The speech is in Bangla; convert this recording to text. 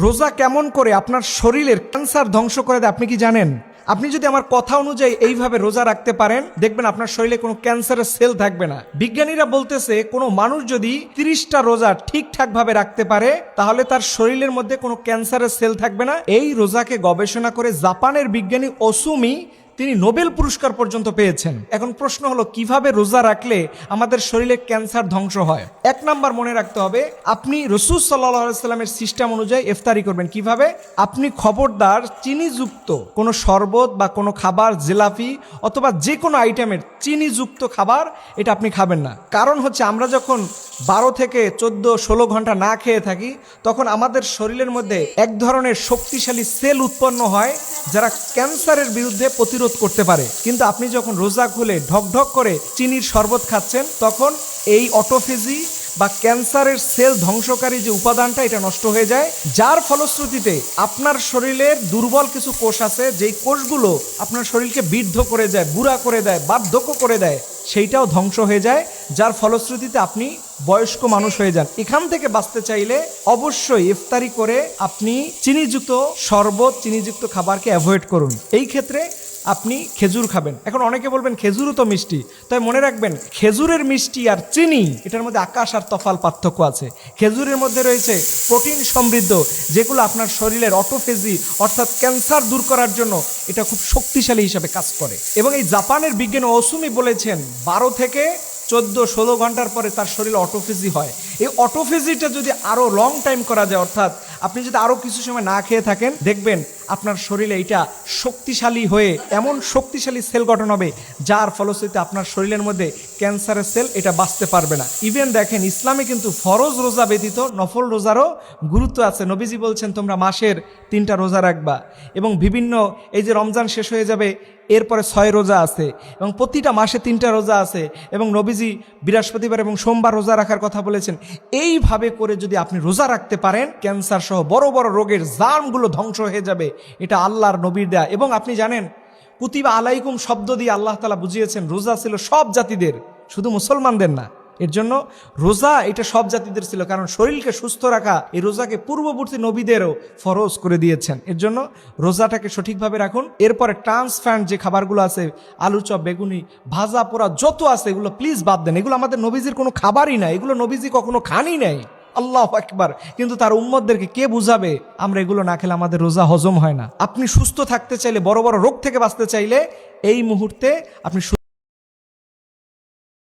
রোজা কেমন করে আপনার শরীরের ক্যান্সার ধ্বংস করে দেয় আপনি কি জানেন? আপনি যদি আমার কথা অনুযায়ী এইভাবে রোজা রাখতে পারেন, দেখবেন আপনার শরীরে কোনো ক্যান্সারের সেল থাকবে না। বিজ্ঞানীরা বলতেছে কোনো মানুষ যদি 30টা রোজা ঠিকঠাক ভাবে রাখতে পারে তাহলে তার শরীরের মধ্যে কোনো ক্যান্সারের সেল থাকবে না। এই রোজাকে গবেষণা করে জাপানের বিজ্ঞানী ওসুমি তিনি নোবেল পুরস্কার পর্যন্ত পেয়েছেন। এখন প্রশ্ন হলো কিভাবে রোজা রাখলে আমাদের শরীরে ক্যান্সার ধ্বংস হয়। 1 নাম্বার মনে রাখতে হবে, আপনি রাসূল সাল্লাল্লাহু আলাইহি সাল্লামের সিস্টেম অনুযায়ী ইফতারি করবেন। কিভাবে? আপনি খবরদার চিনিযুক্ত কোনো শরবত বা কোনো খাবার, জিলাপি অথবা যে কোনো আইটেমের চিনিযুক্ত খাবার এটা আপনি খাবেন না। কারণ হচ্ছে আমরা যখন 12 থেকে 14-16 ঘন্টা না খেয়ে থাকি তখন আমাদের শরীরের মধ্যে এক ধরনের শক্তিশালী সেল উৎপন্ন হয় যারা ক্যান্সারের বিরুদ্ধে প্রতিরোধ করতে পারে। কিন্তু আপনি যখন রোজা খুলে ঢকঢক করে চিনির শরবত খাচ্ছেন তখন এই অটোফেজি বা ক্যান্সারের সেল ধ্বংসকারী যে উপাদানটা এটা নষ্ট হয়ে যায়, যার ফলশ্রুতিতে আপনার শরীরের দুর্বল কিছু কোষ আছে যেই কোষগুলো আপনার শরীরকে বৃদ্ধ করে দেয়, বুড়া করে দেয়, বার্ধক্য করে দেয়, সেইটাও ধ্বংস হয়ে যায়, যার ফলশ্রুতিতে আপনি বয়স্ক মানুষ হয়ে যান। এখান থেকে বাঁচতে চাইলে অবশ্যই ইফতারি করে আপনি চিনিযুক্ত শরবত, চিনিযুক্ত খাবারকে অ্যাভয়েড করুন। এই ক্ষেত্রে আপনি খেজুর খাবেন। এখন অনেকে বলবেন খেজুরও তো মিষ্টি, তাই মনে রাখবেন খেজুরের মিষ্টি আর চিনি এটার মধ্যে আকাশ আর তফাল পার্থক্য আছে। খেজুরের মধ্যে রয়েছে প্রোটিন সমৃদ্ধ, যেগুলো আপনার শরীরের অটোফেজি অর্থাৎ ক্যান্সার দূর করার জন্য এটা খুব শক্তিশালী হিসাবে কাজ করে। এবং এই জাপানের বিজ্ঞানী ওসুমি বলেছেন 12 থেকে 14-16 ঘন্টার পরে তার শরীরে অটোফেজি হয়। এই অটোফেজিটা যদি আরও লং টাইম করা যায়, অর্থাৎ আপনি যদি আরও কিছু সময় না খেয়ে থাকেন, দেখবেন আপনার শরীরে এটা শক্তিশালী হয়ে এমন শক্তিশালী সেল গঠন হবে যার ফলশ্রুতিতে আপনার শরীরের মধ্যে ক্যান্সারের সেল এটা বাঁচতে পারবে না। ইভেন দেখেন ইসলামে কিন্তু ফরজ রোজা ব্যতীত নফল রোজারও গুরুত্ব আছে। নবীজি বলছেন তোমরা মাসের 3টা রোজা রাখবা, এবং বিভিন্ন এই যে রমজান শেষ হয়ে যাবে এরপরে 6 রোজা আছে, এবং প্রতিটা মাসে 3টা রোজা আছে, এবং নবীজি বৃহস্পতিবার এবং সোমবার রোজা রাখার কথা বলেছেন। এইভাবে করে যদি আপনি রোজা রাখতে পারেন, ক্যান্সার সহ বড় বড় রোগের জার্মগুলো ধ্বংস হয়ে যাবে। এটা আল্লাহর নবীর দেয়া। এবং আপনি জানেন কুতিবা আলাইকুম শব্দ দিয়ে আল্লাহ তাআলা বুঝিয়েছেন রোজা ছিল সব জাতিদের, শুধু মুসলমানদের না। এর জন্য রোজা এটা সব জাতিদের ছিল, কারণ শরীরকে সুস্থ রাখা এই রোজাকে পূর্ববর্তী নবীদেরও ফরজ করে দিয়েছেন। এর জন্য রোজাটাকে সঠিকভাবে রাখুন। এরপরে ট্রান্সফ্যাট যে খাবারগুলো আছে, আলু চপ, বেগুনি, ভাজা পোড়া যত আছে এগুলো প্লিজ বাদ দেন। এগুলো আমাদের নবীজির কোনো খাবারই না, এগুলো নবীজি কখনো খানই নাই। আল্লাহু আকবার। কিন্তু তার উম্মতদেরকে কে বুঝাবে আমরা এগুলো না খেলে আমাদের রোজা হজম হয় না। আপনি সুস্থ থাকতে চাইলে, বড় বড় রোগ থেকে বাঁচতে চাইলে এই মুহূর্তে আপনি